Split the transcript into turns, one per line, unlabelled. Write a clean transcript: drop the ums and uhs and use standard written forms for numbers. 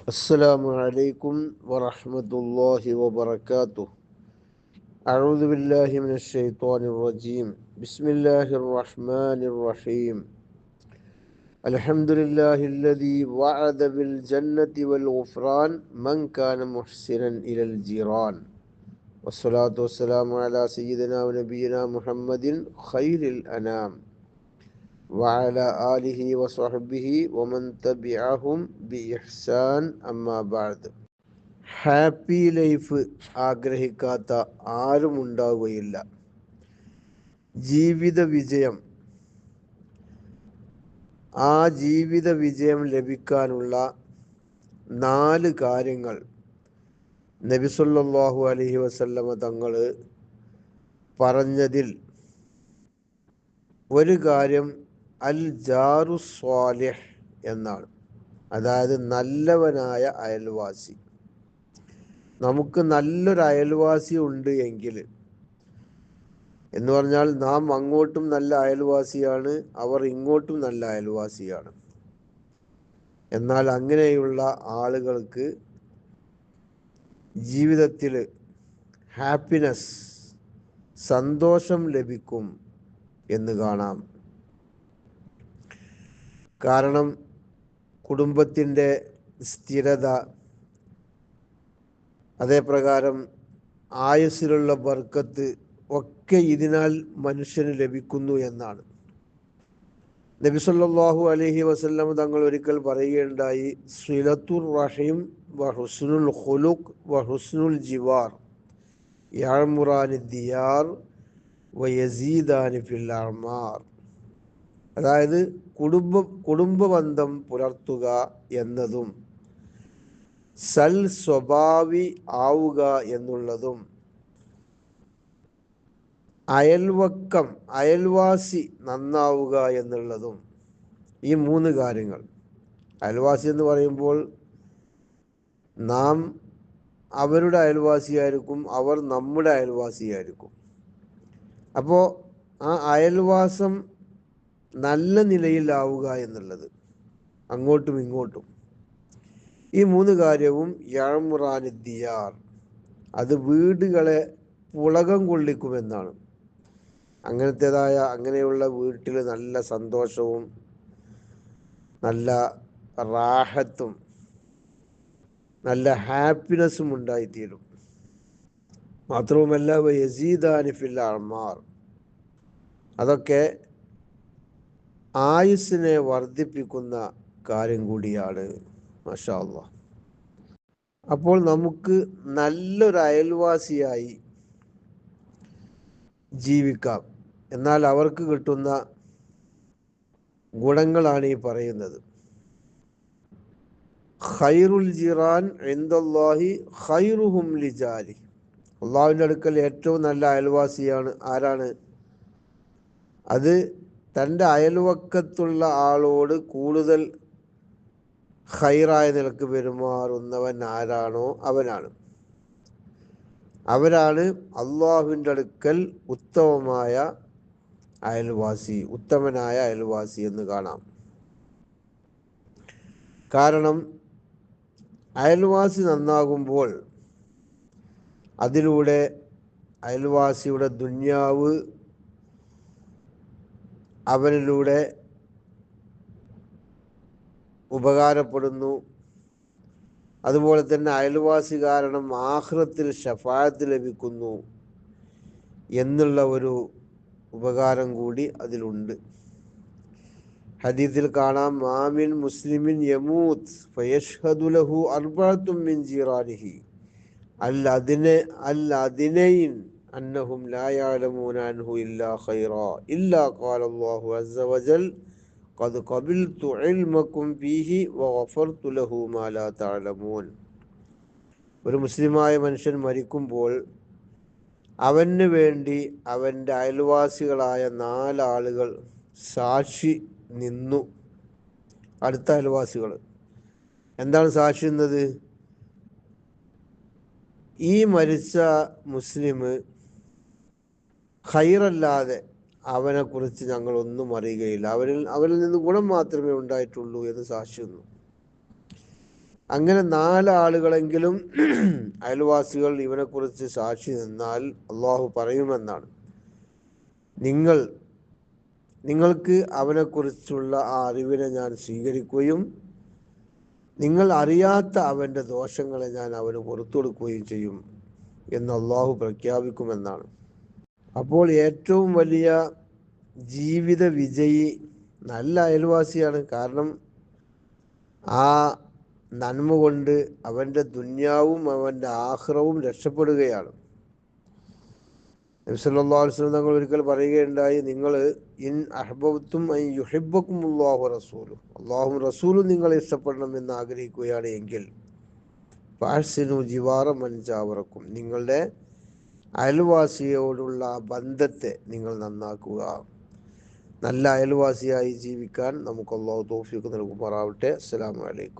السلام عليكم ورحمة الله وبركاته. أعوذ بالله من الشيطان الرجيم. بسم الله الرحمن الرحيم. الحمد لله الذي وعد بالجنة والغفران من كان محسنا إلى الجيران. والصلاة والسلام على سيدنا ونبينا محمد خير الأنام وعلى آله وصحبه ومن تبعهم بإحسان أما بعد. Happy life ആഗ്രഹിക്കാത്ത ആരും ഉണ്ടാവുകയില്ല. ജീവിത വിജയം, ആ ജീവിത വിജയം ലഭിക്കാനുള്ള 4 കാര്യങ്ങൾ നബി സല്ലല്ലാഹു അലൈഹി വസല്ലമ തങ്ങൾ പറഞ്ഞതിൽ ഒരു കാര്യം അൽ ജാറു സ്വാലിഹ് എന്നാണ്. അതായത് നല്ലവനായ അയൽവാസി. നമുക്ക് നല്ലൊരു അയൽവാസി ഉണ്ട് എങ്കിൽ എന്ന് പറഞ്ഞാൽ നാം അങ്ങോട്ടും നല്ല അയൽവാസിയാണ്, അവർ ഇങ്ങോട്ടും നല്ല അയൽവാസിയാണ്. എന്നാൽ അങ്ങനെയുള്ള ആളുകൾക്ക് ജീവിതത്തിൽ ഹാപ്പിനെസ്, സന്തോഷം ലഭിക്കും എന്ന് കാണാം. കാരണം കുടുംബത്തിൻ്റെ സ്ഥിരത, അതേപ്രകാരം ആയുസ്സിലുള്ള ബർക്കത്ത് ഒക്കെ ഇതിനാൽ മനുഷ്യന് ലഭിക്കുന്നു എന്നാണ്. നബി സല്ലല്ലാഹു അലൈഹി വസല്ലം തങ്ങൾ ഒരിക്കൽ പറയുകയുണ്ടായി, സിലത്തുർ റഹീം വ ഹുസ്നുൽ ഖുലുഖ് വ ഹുസ്നുൽ ജിവാർ യഅ്മുറാനി ദിയാർ വ യസീദാനി ഫിൽ അഅ്മാർ. അതായത് കുടുംബബന്ധം പുലർത്തുക എന്നതും സൽ സ്വഭാവി ആവുക എന്നുള്ളതും അയൽവാസി നന്നാവുക എന്നുള്ളതും, ഈ 3 കാര്യങ്ങൾ. അയൽവാസി എന്ന് പറയുമ്പോൾ നാം അവരുടെ അയൽവാസിയായിരിക്കും, അവർ നമ്മുടെ അയൽവാസിയായിരിക്കും. അപ്പോൾ ആ അയൽവാസം നല്ല നിലയിലാവുക എന്നുള്ളത്, അങ്ങോട്ടും ഇങ്ങോട്ടും, ഈ 3 കാര്യവും യഅ്മുറാനി ദിയാർ, അത് വീടുകളെ പുളകം കൊള്ളിക്കുമെന്നാണ്. അങ്ങനെയുള്ള വീട്ടിൽ നല്ല സന്തോഷവും നല്ല റാഹത്തും നല്ല ഹാപ്പിനെസ്സും ഉണ്ടായിത്തീരും. മാത്രവുമല്ല യസീദാനി ഫിൽ അഅ്മാർ, അതൊക്കെ ആയുസ്സിനെ വർദ്ധിപ്പിക്കുന്ന കാര്യം കൂടിയാണ്. മാഷാ അല്ലാഹ്. അപ്പോൾ നമുക്ക് നല്ലൊരു അയൽവാസിയായി ജീവിക്കാം. എന്നാൽ അവർക്ക് കിട്ടുന്ന ഗുണങ്ങളാണ് ഈ പറയുന്നത്. ഖൈറുൽ ജിറാൻ ഇൻദല്ലാഹി ഖൈറുഹും ലിജാരി. അള്ളാഹുവിൻ്റെ അടുക്കൽ ഏറ്റവും നല്ല അയൽവാസിയാണ് ആരാണ്? അത് തൻ്റെ അയൽവക്കത്തുള്ള ആളോട് കൂടുതൽ ഖൈറായ നിലക്ക് പെരുമാറുന്നവൻ ആരാണോ അവനാണ്. അവരാണ് അള്ളാഹുവിൻ്റെ അടുക്കൽ ഉത്തമനായ അയൽവാസി എന്ന് കാണാം. കാരണം അയൽവാസി നന്നാകുമ്പോൾ അതിലൂടെ അയൽവാസിയുടെ ദുന്യാവ് അവനിലൂടെ ഉപകാരപ്പെടുന്നു. അതുപോലെ തന്നെ അയൽവാസി കാരണം ആഖിറത്തിൽ ശഫാഅത്ത് ലഭിക്കുന്നു എന്നുള്ള ഒരു ഉപകാരം കൂടി അതിലുണ്ട്. ഹദീസിൽ കാണാം, മാമിൻ മുസ്ലിമിൻ യമൂത്ത് ഫയഷ്ഹദു ലഹു അർബഅത്തും മിൻ ജീറാനിഹി അൽ-അദ്നൈൻ അന്നഹും ലാ യഅലമൂന അൻഹു ഇല്ലാ ഖൈറാ ഇല്ലാ ഖാല അല്ലാഹു അസ്സ വജൽ ഖദ് ഖബിൽതു ഇൽമകും ഫീഹി വഗഫർതു ലഹു മാ ലാ തഅലമൂൻ. ഒരു മുസ്ലിമായ മനുഷ്യൻ മരിക്കുമ്പോൾ അവന് വേണ്ടി അവൻ്റെ അയൽവാസികളായ 4 ആളുകൾ സാക്ഷി നിന്നു. അടുത്ത അയൽവാസികൾ എന്താണ് സാക്ഷി നിന്നത്? ഈ മരിച്ച മുസ്ലിം ഖൈറല്ലാതെ അവനെക്കുറിച്ച് ഞങ്ങളൊന്നും അറിയുകയില്ല, അവരിൽ നിന്ന് ഗുണം മാത്രമേ ഉണ്ടായിട്ടുള്ളൂ എന്ന് സാക്ഷി നിന്നു. അങ്ങനെ 4 ആളുകളെങ്കിലും അയൽവാസികൾ ഇവനെക്കുറിച്ച് സാക്ഷി നിന്നാൽ അള്ളാഹു പറയുമെന്നാണ്, നിങ്ങൾക്ക് അവനെക്കുറിച്ചുള്ള ആ അറിവിനെ ഞാൻ സ്വീകരിക്കുകയും നിങ്ങൾ അറിയാത്ത അവൻ്റെ ദോഷങ്ങളെ ഞാൻ അവന് പുറത്തു കൊടുക്കുകയും ചെയ്യും എന്ന് അള്ളാഹു പ്രഖ്യാപിക്കുമെന്നാണ്. അപ്പോൾ ഏറ്റവും വലിയ ജീവിത വിജയി നല്ല അയൽവാസിയാണ്. കാരണം ആ നന്മ കൊണ്ട് അവൻ്റെ ദുന്യാവും അവൻ്റെ ആഖിറവും രക്ഷപ്പെടുകയാണ്. നബി സല്ലല്ലാഹു അലൈഹി വസല്ലം തങ്ങൾ ഒരിക്കൽ പറയുകയുണ്ടായി, നിങ്ങൾ ഇൻ അഹ്ബബ്തും അൻ യുഹിബ്ബക്കുമുല്ലാഹു റസൂലു, അള്ളാഹും റസൂലും നിങ്ങളെ ഇഷ്ടപ്പെടണം എന്ന് ആഗ്രഹിക്കുകയാണ് എങ്കിൽ ഫഅഹ്സിനു ജിവാറ മൻ ജാവറക്കും, നിങ്ങളുടെ അയൽവാസിയോടുള്ള ബന്ധത്തെ നിങ്ങൾ നന്നാക്കുക. നല്ല അയൽവാസിയായി ജീവിക്കാൻ നമുക്ക് അള്ളാഹു തൗഫീഖ് നൽകുമാറാവട്ടെ. അസ്സലാമു അലൈക്കും.